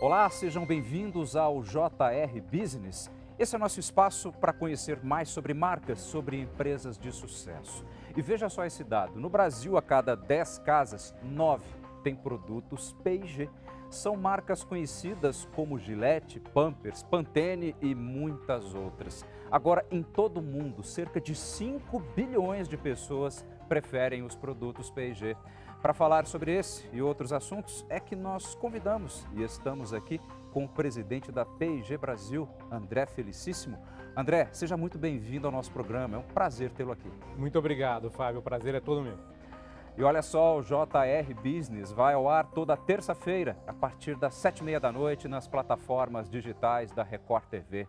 Olá, sejam bem-vindos ao JR Business. Esse é o nosso espaço para conhecer mais sobre marcas, sobre empresas de sucesso. E veja só esse dado, no Brasil, a cada 10 casas, 9 têm produtos P&G. São marcas conhecidas como Gillette, Pampers, Pantene e muitas outras. Agora, em todo o mundo, cerca de 5 bilhões de pessoas preferem os produtos P&G. Para falar sobre esse e outros assuntos, é que nós convidamos e estamos aqui com o presidente da P&G Brasil, André Felicíssimo. André, seja muito bem-vindo ao nosso programa, é um prazer tê-lo aqui. Muito obrigado, Fábio, o prazer é todo meu. E olha só, o JR Business vai ao ar toda terça-feira, a partir das 7h30 da noite, nas plataformas digitais da Record TV.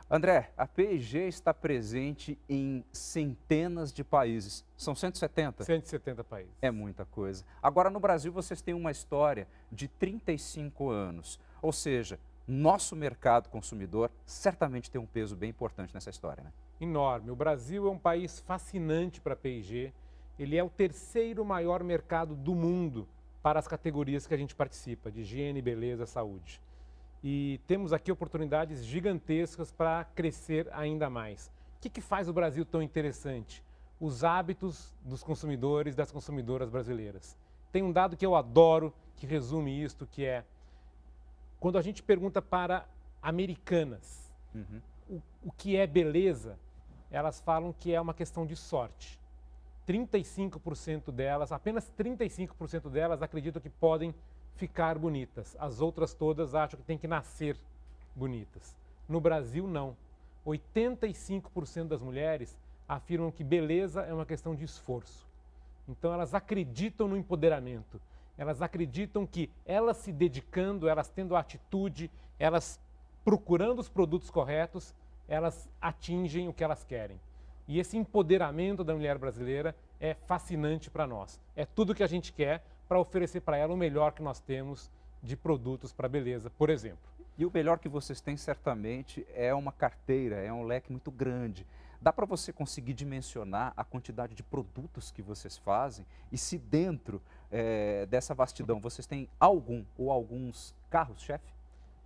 André, a P&G está presente em centenas de países. São 170? 170 países. É muita coisa. Agora, no Brasil, vocês têm uma história de 35 anos. Ou seja, nosso mercado consumidor certamente tem um peso bem importante nessa história, né? Enorme. O Brasil é um país fascinante para a P&G. Ele é o terceiro maior mercado do mundo para as categorias que a gente participa, de higiene, beleza, saúde. E temos aqui oportunidades gigantescas para crescer ainda mais. O que faz o Brasil tão interessante? Os hábitos dos consumidores, das consumidoras brasileiras. Tem um dado que eu adoro, que resume isto, que é quando a gente pergunta para americanas o que é beleza, elas falam que é uma questão de sorte. 35% delas, apenas 35% delas acreditam que podem ficar bonitas. As outras todas acham que tem que nascer bonitas. No Brasil, não. 85% das mulheres afirmam que beleza é uma questão de esforço. Então, elas acreditam no empoderamento. Elas acreditam que elas se dedicando, elas tendo a atitude, elas procurando os produtos corretos, elas atingem o que elas querem. E esse empoderamento da mulher brasileira é fascinante para nós. É tudo que a gente quer para oferecer para ela o melhor que nós temos de produtos para beleza, por exemplo. E o melhor que vocês têm, certamente, é uma carteira, é um leque muito grande. Dá para você conseguir dimensionar a quantidade de produtos que vocês fazem? E se dentro dessa vastidão vocês têm algum ou alguns carros-chefe?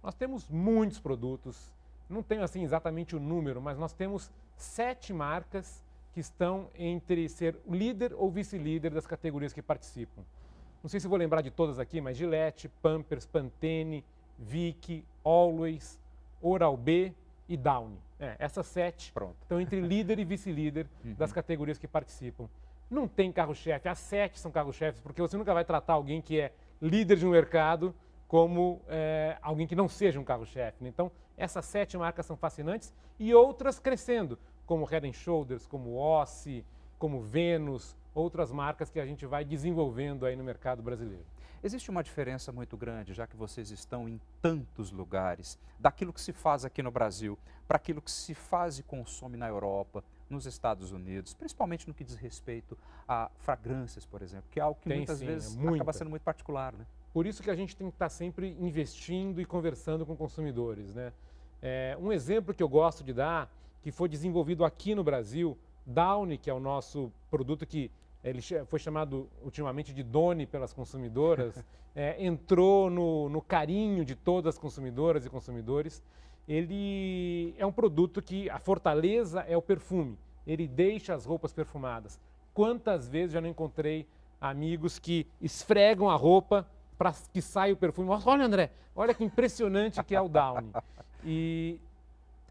Nós temos muitos produtos, não tenho assim exatamente o número, mas nós temos 7 marcas que estão entre ser líder ou vice-líder das categorias que participam. Não sei se vou lembrar de todas aqui, mas Gillette, Pampers, Pantene, Vick, Always, Oral-B e Downy. Essas 7 estão entre líder e vice-líder das categorias que participam. Não tem carro-chefe, as 7 são carro-chefes, porque você nunca vai tratar alguém que é líder de um mercado como alguém que não seja um carro-chefe. Então, essas 7 marcas são fascinantes e outras crescendo, como Head & Shoulders, como Ossi, como Venus, outras marcas que a gente vai desenvolvendo aí no mercado brasileiro. Existe uma diferença muito grande, já que vocês estão em tantos lugares, daquilo que se faz aqui no Brasil para aquilo que se faz e consome na Europa, nos Estados Unidos, principalmente no que diz respeito a fragrâncias, por exemplo, que é algo que muitas vezes acaba sendo muito particular, né? Por isso que a gente tem que estar sempre investindo e conversando com consumidores, né? Um exemplo que eu gosto de dar, que foi desenvolvido aqui no Brasil, Downy, que é o nosso produto que ele foi chamado ultimamente de Doni pelas consumidoras, entrou no carinho de todas as consumidoras e consumidores. Ele é um produto que a fortaleza é o perfume, ele deixa as roupas perfumadas. Quantas vezes já não encontrei amigos que esfregam a roupa para que saia o perfume? Olha, André, olha que impressionante que é o Downy. E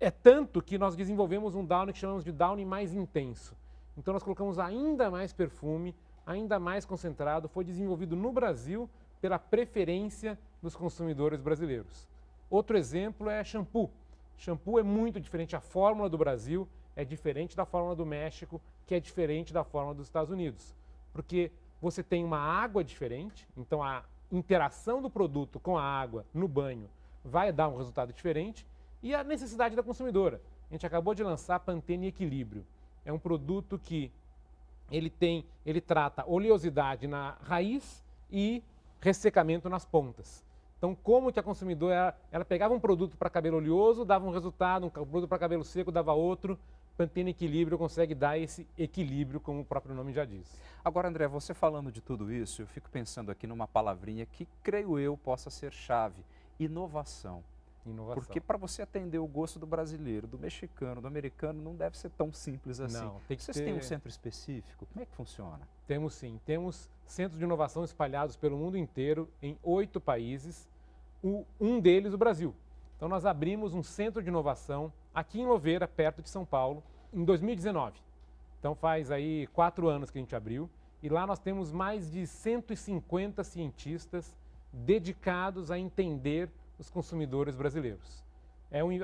é tanto que nós desenvolvemos um Downy que chamamos de Downy mais intenso. Então nós colocamos ainda mais perfume, ainda mais concentrado, foi desenvolvido no Brasil pela preferência dos consumidores brasileiros. Outro exemplo é shampoo. Shampoo é muito diferente, a fórmula do Brasil é diferente da fórmula do México, que é diferente da fórmula dos Estados Unidos. Porque você tem uma água diferente, então a interação do produto com a água no banho vai dar um resultado diferente, e a necessidade da consumidora. A gente acabou de lançar Pantene Equilíbrio. É um produto que ele trata oleosidade na raiz e ressecamento nas pontas. Então, como que a consumidora, ela pegava um produto para cabelo oleoso, dava um resultado, um produto para cabelo seco dava outro. Pantene Equilíbrio consegue dar esse equilíbrio, como o próprio nome já diz. Agora, André, você falando de tudo isso, eu fico pensando aqui numa palavrinha que, creio eu, possa ser chave inovação. Inovação. Porque para você atender o gosto do brasileiro, do mexicano, do americano, não deve ser tão simples assim. Não, tem que Vocês têm um centro específico? Como é que funciona? Temos sim. Temos centros de inovação espalhados pelo mundo inteiro, em 8 países, um deles o Brasil. Então nós abrimos um centro de inovação aqui em Louveira, perto de São Paulo, em 2019. Então faz aí 4 anos que a gente abriu e lá nós temos mais de 150 cientistas dedicados a entender os consumidores brasileiros.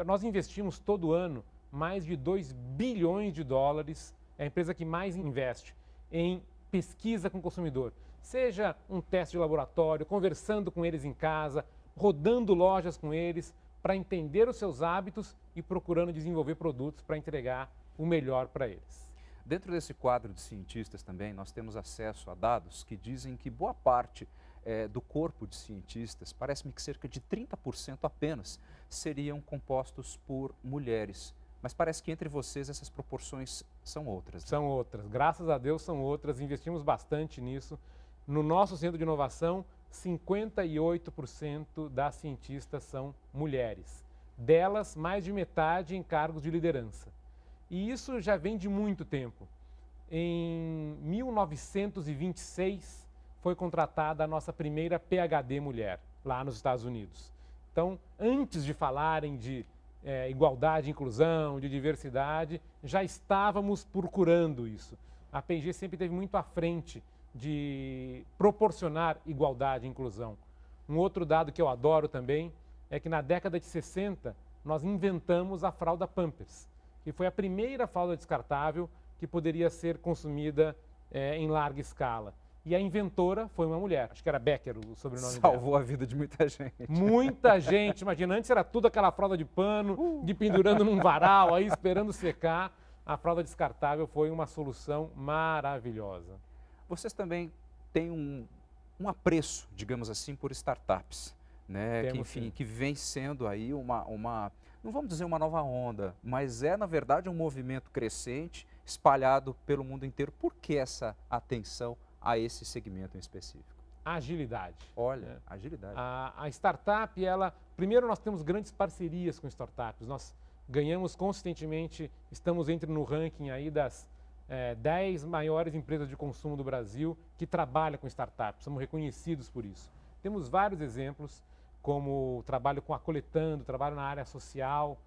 Nós investimos todo ano mais de 2 bilhões de dólares, é a empresa que mais investe em pesquisa com o consumidor. Seja um teste de laboratório, conversando com eles em casa, rodando lojas com eles, para entender os seus hábitos e procurando desenvolver produtos para entregar o melhor para eles. Dentro desse quadro de cientistas também, nós temos acesso a dados que dizem que boa parte do corpo de cientistas, parece-me que cerca de 30% apenas, seriam compostos por mulheres. Mas parece que entre vocês essas proporções são outras. Né? São outras, graças a Deus são outras, investimos bastante nisso. No nosso centro de inovação, 58% das cientistas são mulheres. Delas, mais de metade em cargos de liderança. E isso já vem de muito tempo. Em 1926, foi contratada a nossa primeira PhD mulher, lá nos Estados Unidos. Então, antes de falarem de igualdade, inclusão, de diversidade, já estávamos procurando isso. A P&G sempre esteve muito à frente de proporcionar igualdade e inclusão. Um outro dado que eu adoro também é que na década de 60 nós inventamos a fralda Pampers, que foi a primeira fralda descartável que poderia ser consumida em larga escala. E a inventora foi uma mulher, acho que era Becker o sobrenome dela. Salvou a vida de muita gente. Muita gente, imagina, antes era tudo aquela fralda de pano, de pendurando num varal, aí esperando secar. A fralda descartável foi uma solução maravilhosa. Vocês também têm um apreço, digamos assim, por startups, né? Temos, que vem sendo aí não vamos dizer uma nova onda, mas na verdade um movimento crescente, espalhado pelo mundo inteiro. Por que essa atenção a esse segmento em específico? Agilidade. Olha, agilidade. A startup, primeiro nós temos grandes parcerias com startups. Nós ganhamos consistentemente, estamos no ranking aí das 10 maiores empresas de consumo do Brasil que trabalham com startups. Somos reconhecidos por isso. Temos vários exemplos, como trabalho com a Coletando, trabalho na área social.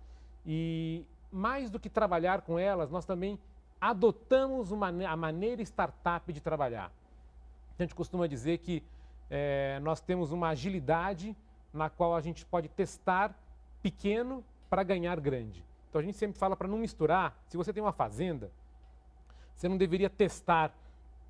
E mais do que trabalhar com elas, nós também adotamos a maneira startup de trabalhar. A gente costuma dizer que nós temos uma agilidade na qual a gente pode testar pequeno para ganhar grande. Então a gente sempre fala para não misturar. Se você tem uma fazenda, você não deveria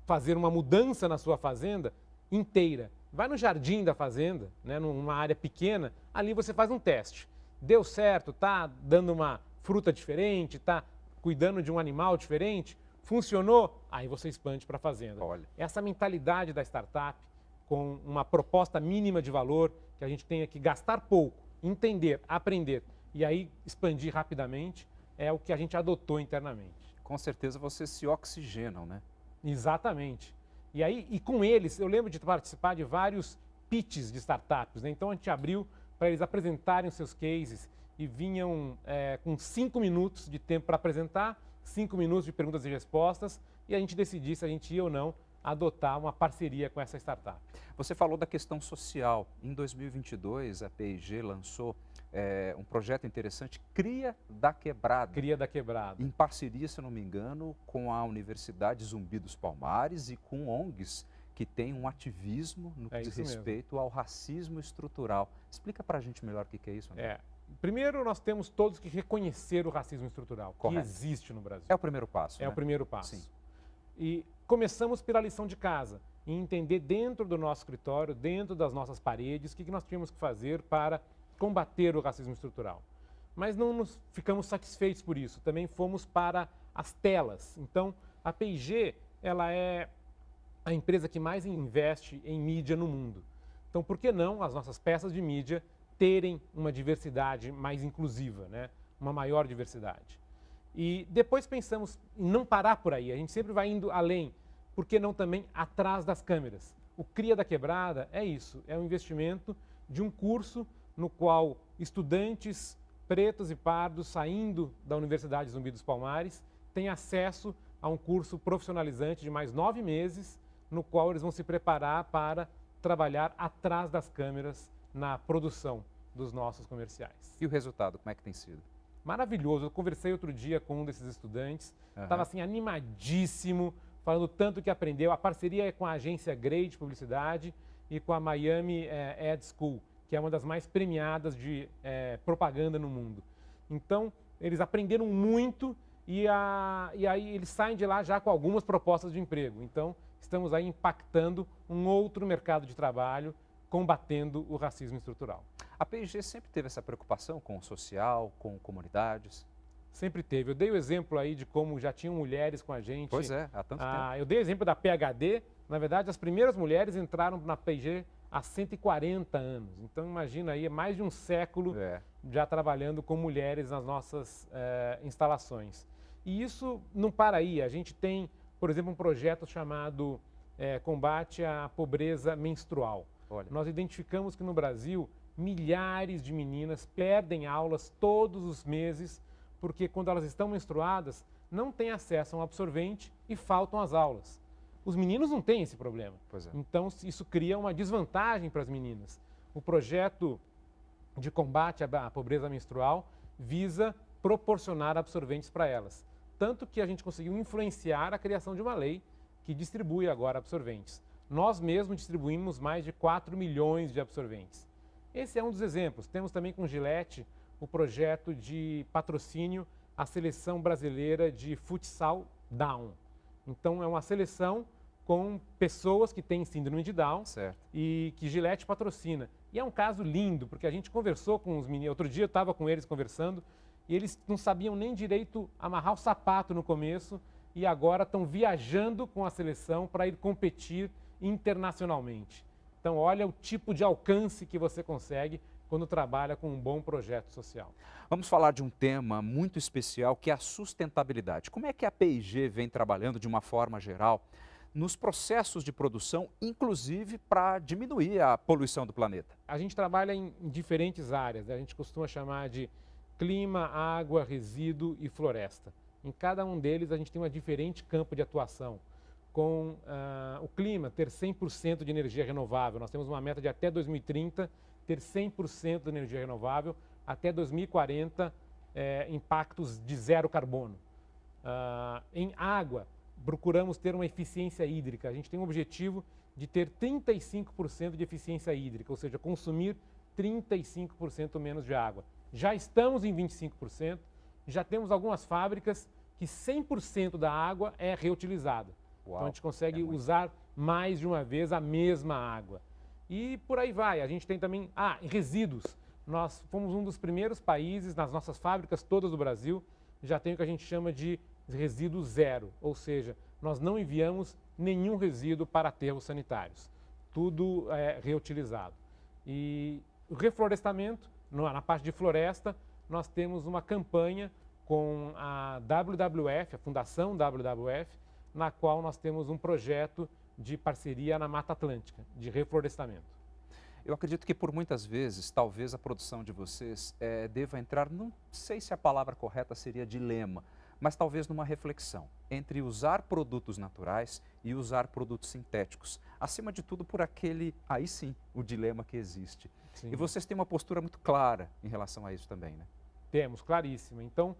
fazer uma mudança na sua fazenda inteira. Vai no jardim da fazenda, né, numa área pequena, ali você faz um teste. Deu certo, está dando uma fruta diferente, está cuidando de um animal diferente, funcionou, aí você expande para a fazenda. Olha. Essa mentalidade da startup, com uma proposta mínima de valor, que a gente tenha que gastar pouco, entender, aprender e aí expandir rapidamente, é o que a gente adotou internamente. Com certeza vocês se oxigenam, né? Exatamente. E com eles, eu lembro de participar de vários pitches de startups, né? Então a gente abriu para eles apresentarem os seus cases e vinham com 5 minutos de tempo para apresentar, 5 minutos de perguntas e respostas, e a gente decidir se a gente ia ou não adotar uma parceria com essa startup. Você falou da questão social. Em 2022, a P&G lançou um projeto interessante, Cria da Quebrada. Cria da Quebrada. Em parceria, se eu não me engano, com a Universidade Zumbi dos Palmares e com ONGs que têm um ativismo no que diz respeito ao racismo estrutural. Explica para a gente melhor o que é isso, André. Primeiro, nós temos todos que reconhecer o racismo estrutural, Correto. que existe no Brasil. É o primeiro passo, É né? o primeiro passo. Sim. E começamos pela lição de casa, e entender dentro do nosso escritório, dentro das nossas paredes, o que nós tínhamos que fazer para combater o racismo estrutural. Mas não nos ficamos satisfeitos por isso, também fomos para as telas. Então, a P&G, ela é a empresa que mais investe em mídia no mundo. Então, por que não as nossas peças de mídia terem uma diversidade mais inclusiva, né? Uma maior diversidade? E depois pensamos em não parar por aí, a gente sempre vai indo além. Por que não também atrás das câmeras? O Cria da Quebrada é isso, é um investimento de um curso no qual estudantes pretos e pardos saindo da Universidade Zumbi dos Palmares têm acesso a um curso profissionalizante de mais 9 meses, no qual eles vão se preparar para trabalhar atrás das câmeras na produção dos nossos comerciais. E o resultado, como é que tem sido? Maravilhoso. Eu conversei outro dia com um desses estudantes, estava assim animadíssimo, falando tanto que aprendeu. A parceria é com a agência Grey de publicidade e com a Miami Ad School, que é uma das mais premiadas de propaganda no mundo. Então, eles aprenderam muito e aí eles saem de lá já com algumas propostas de emprego. Então, estamos aí impactando um outro mercado de trabalho, combatendo o racismo estrutural. A P&G sempre teve essa preocupação com o social, com comunidades? Sempre teve. Eu dei o exemplo aí de como já tinham mulheres com a gente. Pois é, há tanto tempo. Eu dei o exemplo da PhD. Na verdade, as primeiras mulheres entraram na P&G há 140 anos. Então, imagina aí, mais de um século já trabalhando com mulheres nas nossas instalações. E isso não para aí. A gente tem, por exemplo, um projeto chamado Combate à Pobreza Menstrual. Olha. Nós identificamos que no Brasil, milhares de meninas perdem aulas todos os meses porque quando elas estão menstruadas, não têm acesso a um absorvente e faltam as aulas. Os meninos não têm esse problema. Pois é. Então, isso cria uma desvantagem para as meninas. O projeto de combate à pobreza menstrual visa proporcionar absorventes para elas. Tanto que a gente conseguiu influenciar a criação de uma lei que distribui agora absorventes. Nós mesmos distribuímos mais de 4 milhões de absorventes. Esse é um dos exemplos. Temos também com Gillette o projeto de patrocínio à seleção brasileira de futsal Down. Então, é uma seleção com pessoas que têm síndrome de Down e que Gillette patrocina. E é um caso lindo, porque a gente conversou com os meninos. Outro dia eu estava com eles conversando e eles não sabiam nem direito amarrar o sapato no começo e agora estão viajando com a seleção para ir competir internacionalmente. Então, olha o tipo de alcance que você consegue quando trabalha com um bom projeto social. Vamos falar de um tema muito especial, que é a sustentabilidade. Como é que a P&G vem trabalhando de uma forma geral nos processos de produção, inclusive para diminuir a poluição do planeta? A gente trabalha em diferentes áreas, né? A gente costuma chamar de clima, água, resíduo e floresta. Em cada um deles a gente tem um diferente campo de atuação. Com o clima, ter 100% de energia renovável. Nós temos uma meta de até 2030 ter 100% de energia renovável, até 2040 impactos de zero carbono. Em água, procuramos ter uma eficiência hídrica. A gente tem um objetivo de ter 35% de eficiência hídrica, ou seja, consumir 35% menos de água. Já estamos em 25%, já temos algumas fábricas que 100% da água é reutilizada. Uau, então a gente consegue usar mais de uma vez a mesma água. E por aí vai. A gente tem também resíduos. Nós fomos um dos primeiros países, nas nossas fábricas todas do Brasil, já tem o que a gente chama de resíduo zero. Ou seja, nós não enviamos nenhum resíduo para aterros sanitários. Tudo é reutilizado. E o reflorestamento, na parte de floresta, nós temos uma campanha com a WWF, a Fundação WWF, na qual nós temos um projeto de parceria na Mata Atlântica, de reflorestamento. Eu acredito que por muitas vezes, talvez a produção de vocês deva entrar, não sei se a palavra correta seria dilema, mas talvez numa reflexão entre usar produtos naturais e usar produtos sintéticos. Acima de tudo por aí sim, o dilema que existe. Sim. E vocês têm uma postura muito clara em relação a isso também, né? Temos, claríssima. Então,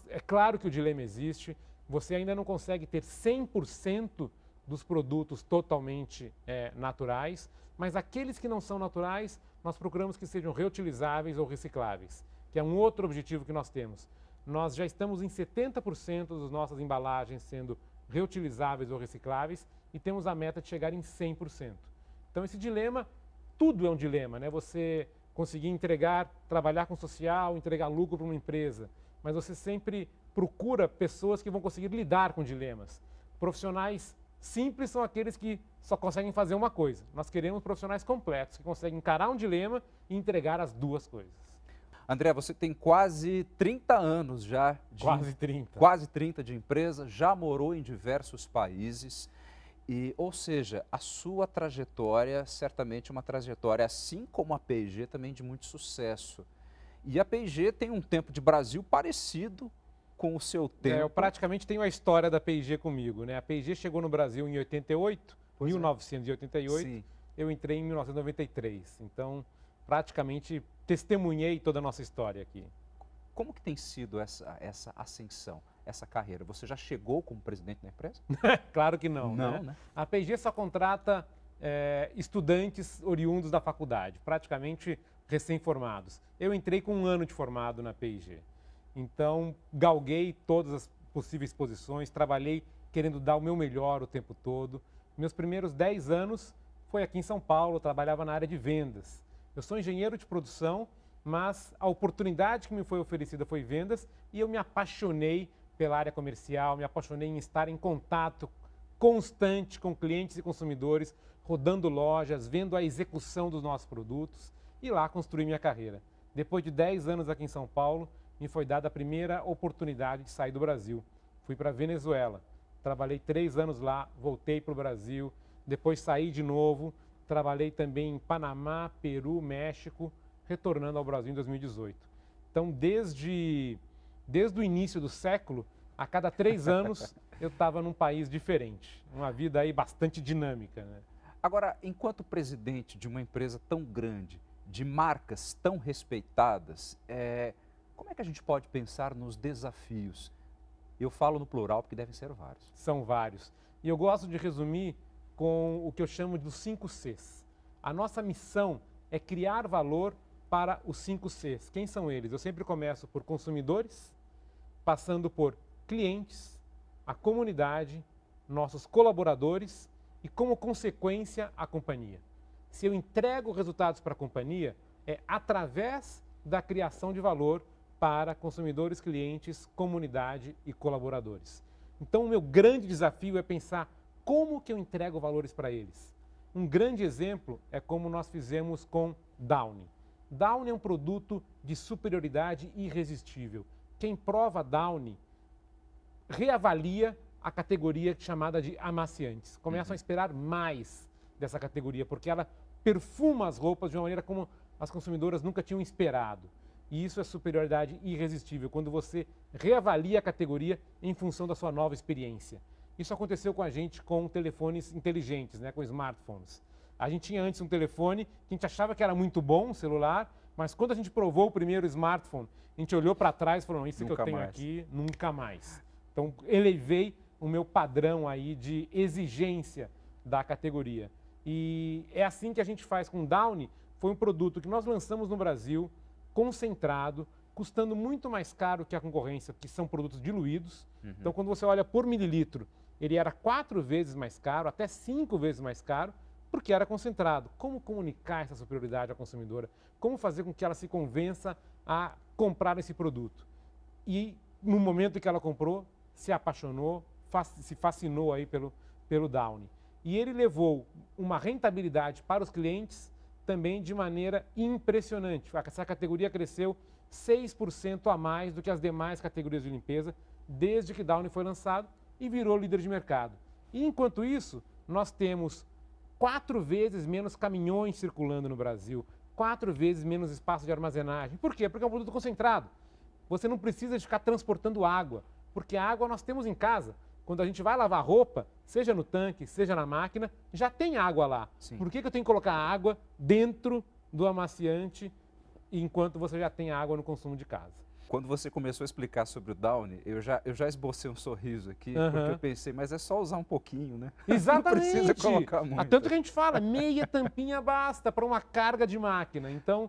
é claro que o dilema existe, você ainda não consegue ter 100% dos produtos totalmente naturais, mas aqueles que não são naturais, nós procuramos que sejam reutilizáveis ou recicláveis, que é um outro objetivo que nós temos. Nós já estamos em 70% das nossas embalagens sendo reutilizáveis ou recicláveis e temos a meta de chegar em 100%. Então esse dilema, tudo é um dilema, né? Você conseguir trabalhar com social, entregar lucro para uma empresa, mas você sempre procura pessoas que vão conseguir lidar com dilemas. Profissionais simples são aqueles que só conseguem fazer uma coisa. Nós queremos profissionais completos, que conseguem encarar um dilema e entregar as duas coisas. André, você tem quase 30 anos já. Quase 30. Quase 30 de empresa, já morou em diversos países Ou seja, a sua trajetória certamente é uma trajetória, assim como a P&G, também de muito sucesso. E a P&G tem um tempo de Brasil parecido com o seu tempo. Eu praticamente tenho a história da P&G comigo, né? A P&G chegou no Brasil em 88, Pois é. 1988, Sim. eu entrei em 1993. Então, praticamente testemunhei toda a nossa história aqui. Como que tem sido essa ascensão, essa carreira? Você já chegou como presidente da empresa? Claro que não, Não, né? A P&G só contrata estudantes oriundos da faculdade, praticamente recém-formados. Eu entrei com 1 ano de formado na P&G. Então, galguei todas as possíveis posições, trabalhei querendo dar o meu melhor o tempo todo. Meus primeiros 10 anos foi aqui em São Paulo, eu trabalhava na área de vendas. Eu sou engenheiro de produção, mas a oportunidade que me foi oferecida foi vendas e eu me apaixonei pela área comercial, me apaixonei em estar em contato constante com clientes e consumidores, rodando lojas, vendo a execução dos nossos produtos e lá construí minha carreira. Depois de 10 anos aqui em São Paulo, me foi dada a primeira oportunidade de sair do Brasil. Fui para a Venezuela, trabalhei 3 anos lá, voltei para o Brasil, depois saí de novo, trabalhei também em Panamá, Peru, México, retornando ao Brasil em 2018. Então, desde o início do século, a cada 3 anos, eu estava num país diferente. Uma vida aí bastante dinâmica, né? Agora, enquanto presidente de uma empresa tão grande, de marcas tão respeitadas, como é que a gente pode pensar nos desafios? Eu falo no plural porque devem ser vários. São vários. E eu gosto de resumir com o que eu chamo dos 5 Cs. A nossa missão é criar valor para os 5 Cs. Quem são eles? Eu sempre começo por consumidores, passando por clientes, a comunidade, nossos colaboradores e, como consequência, a companhia. Se eu entrego resultados para a companhia, é através da criação de valor para consumidores, clientes, comunidade e colaboradores. Então, o meu grande desafio é pensar como que eu entrego valores para eles. Um grande exemplo é como nós fizemos com Downy. Downy é um produto de superioridade irresistível. Quem prova Downy reavalia a categoria chamada de amaciantes. Começam a esperar mais dessa categoria, porque ela perfuma as roupas de uma maneira como as consumidoras nunca tinham esperado. E isso é superioridade irresistível, quando você reavalia a categoria em função da sua nova experiência. Isso aconteceu com a gente com telefones inteligentes, né, com smartphones. A gente tinha antes um telefone que a gente achava que era muito bom, um celular, mas quando a gente provou o primeiro smartphone, a gente olhou para trás e falou, não, isso que eu tenho aqui, nunca mais. Então, elevei o meu padrão aí de exigência da categoria. E é assim que a gente faz com o Downy. Foi um produto que nós lançamos no Brasil, concentrado, custando muito mais caro que a concorrência, que são produtos diluídos. Então, quando você olha por mililitro, ele era 4 vezes mais caro, até 5 vezes mais caro, porque era concentrado. Como comunicar essa superioridade à consumidora? Como fazer com que ela se convença a comprar esse produto? E no momento em que ela comprou, se apaixonou, se fascinou aí pelo Downy. E ele levou uma rentabilidade para os clientes também de maneira impressionante. Essa categoria cresceu 6% a mais do que as demais categorias de limpeza desde que Downy foi lançado e virou líder de mercado. E enquanto isso, nós temos 4 vezes menos caminhões circulando no Brasil, 4 vezes menos espaço de armazenagem. Por quê? Porque é um produto concentrado. Você não precisa de ficar transportando água, porque a água nós temos em casa. Quando a gente vai lavar roupa, seja no tanque, seja na máquina, já tem água lá. Sim. Por que eu tenho que colocar água dentro do amaciante enquanto você já tem água no consumo de casa? Quando você começou a explicar sobre o Downy, eu já esbocei um sorriso aqui, porque eu pensei, mas é só usar um pouquinho, né? Exatamente. Não precisa colocar muito. Tanto que a gente fala, meia tampinha basta para uma carga de máquina. Então,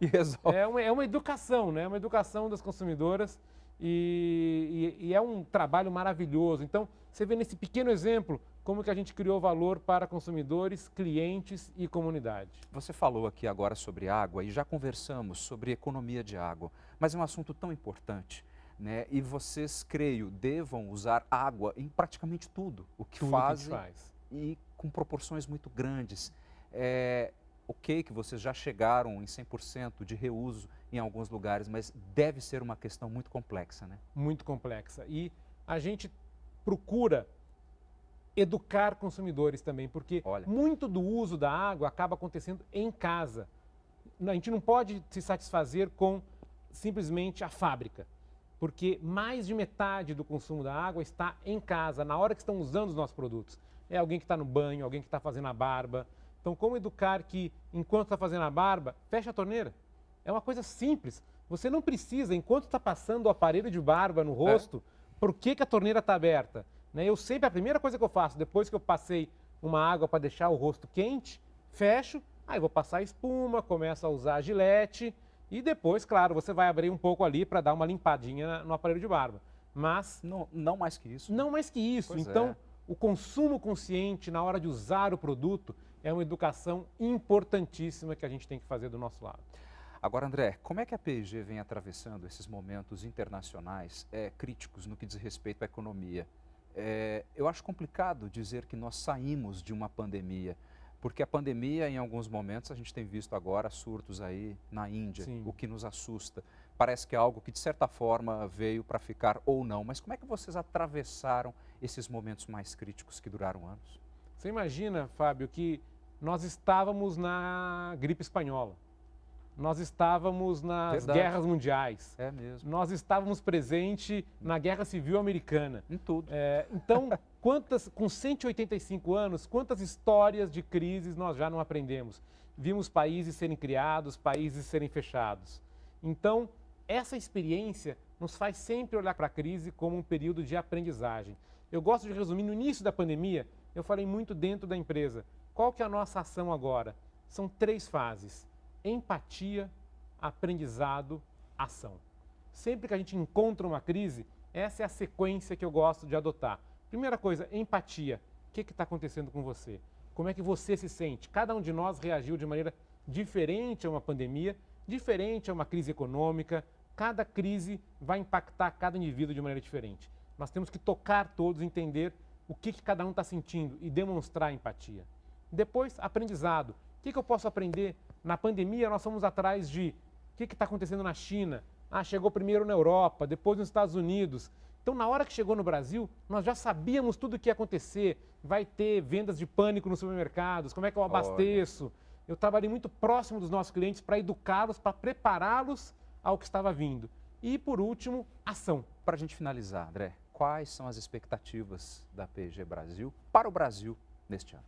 é uma educação, né? Uma educação das consumidoras e é um trabalho maravilhoso. Então, você vê nesse pequeno exemplo como que a gente criou valor para consumidores, clientes e comunidade. Você falou aqui agora sobre água e já conversamos sobre economia de água, mas é um assunto tão importante, né? E vocês, creio, devam usar água em praticamente tudo o que fazem e com proporções muito grandes. Ok que vocês já chegaram em 100% de reuso em alguns lugares, mas deve ser uma questão muito complexa, né? Muito complexa. E a gente procura educar consumidores também, porque Olha. muito do uso da água acaba acontecendo em casa. A gente não pode se satisfazer com simplesmente a fábrica, porque mais de metade do consumo da água está em casa, na hora que estão usando os nossos produtos. É alguém que está no banho, alguém que está fazendo a barba. Então, como educar que, enquanto está fazendo a barba, fecha a torneira? É uma coisa simples. Você não precisa, enquanto está passando o aparelho de barba no rosto, por que a torneira está aberta? Né? Eu sempre, a primeira coisa que eu faço, depois que eu passei uma água para deixar o rosto quente, fecho, aí vou passar espuma, começo a usar a Gillette e depois, claro, você vai abrir um pouco ali para dar uma limpadinha no aparelho de barba. Mas... Não mais que isso. Não mais que isso. Pois Então, é. o consumo consciente na hora de usar o produto é uma educação importantíssima que a gente tem que fazer do nosso lado. Agora, André, como é que a P&G vem atravessando esses momentos internacionais críticos no que diz respeito à economia? Eu acho complicado dizer que nós saímos de uma pandemia, porque a pandemia, em alguns momentos, a gente tem visto agora surtos aí na Índia, Sim. o que nos assusta. Parece que é algo que, de certa forma, veio para ficar ou não. Mas como é que vocês atravessaram esses momentos mais críticos que duraram anos? Você imagina, Fábio, que nós estávamos na gripe espanhola. Nós estávamos nas Verdade. guerras mundiais. É mesmo. Nós estávamos presentes na Guerra Civil Americana. Em tudo. Então, com 185 anos, quantas histórias de crises nós já não aprendemos? Vimos países serem criados, países serem fechados. Então, essa experiência nos faz sempre olhar para a crise como um período de aprendizagem. Eu gosto de resumir, no início da pandemia, eu falei muito dentro da empresa. Qual que é a nossa ação agora? São 3 fases: empatia, aprendizado, ação. Sempre que a gente encontra uma crise, essa é a sequência que eu gosto de adotar. Primeira coisa, empatia. O que está acontecendo com você? Como é que você se sente? Cada um de nós reagiu de maneira diferente a uma pandemia, diferente a uma crise econômica. Cada crise vai impactar cada indivíduo de maneira diferente. Nós temos que tocar todos, entender o que cada um está sentindo e demonstrar empatia. Depois, aprendizado. O que eu posso aprender? Na pandemia, nós fomos atrás de o que está acontecendo na China. Chegou primeiro na Europa, depois nos Estados Unidos. Então, na hora que chegou no Brasil, nós já sabíamos tudo o que ia acontecer. Vai ter vendas de pânico nos supermercados, como é que eu abasteço? Eu trabalhei muito próximo dos nossos clientes para educá-los, para prepará-los ao que estava vindo. E, por último, ação. Para a gente finalizar, André, quais são as expectativas da P&G Brasil para o Brasil neste ano?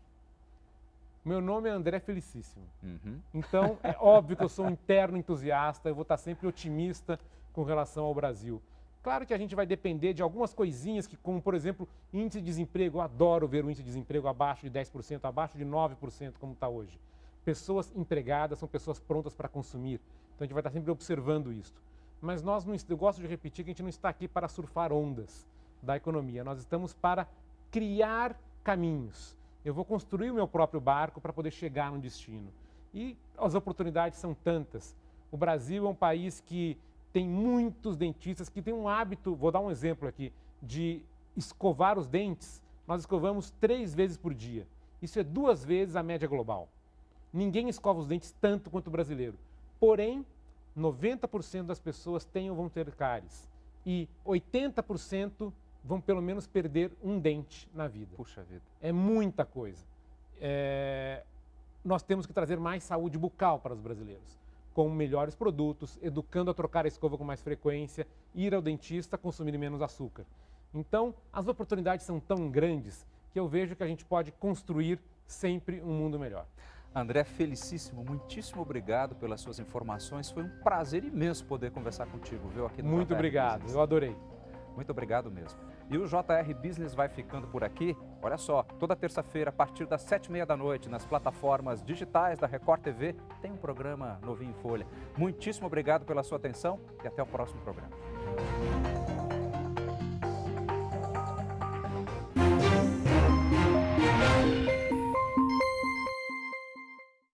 Meu nome é André Felicíssimo. Uhum. Então, é óbvio que eu sou um interno entusiasta, eu vou estar sempre otimista com relação ao Brasil. Claro que a gente vai depender de algumas coisinhas, como, por exemplo, índice de desemprego. Eu adoro ver o índice de desemprego abaixo de 10%, abaixo de 9%, como está hoje. Pessoas empregadas são pessoas prontas para consumir. Então, a gente vai estar sempre observando isso. Mas eu gosto de repetir que a gente não está aqui para surfar ondas da economia. Nós estamos para criar caminhos. Eu vou construir o meu próprio barco para poder chegar no destino. E as oportunidades são tantas. O Brasil é um país que tem muitos dentistas que têm um hábito, vou dar um exemplo aqui, de escovar os dentes. Nós escovamos 3 vezes por dia. Isso é 2 vezes a média global. Ninguém escova os dentes tanto quanto o brasileiro. Porém, 90% das pessoas têm ou vão ter cáries. E 80% vão pelo menos perder um dente na vida. Puxa vida. É muita coisa. Nós temos que trazer mais saúde bucal para os brasileiros, com melhores produtos, educando a trocar a escova com mais frequência, ir ao dentista, consumir menos açúcar. Então, as oportunidades são tão grandes que eu vejo que a gente pode construir sempre um mundo melhor. André Felicíssimo, muitíssimo obrigado pelas suas informações. Foi um prazer imenso poder conversar contigo, viu, aqui no Muito JR obrigado, Business. eu adorei. Muito obrigado mesmo. E o JR Business vai ficando por aqui. Olha só, toda terça-feira, a partir das 7h30 da noite, nas plataformas digitais da Record TV, tem um programa novinho em folha. Muitíssimo obrigado pela sua atenção e até o próximo programa.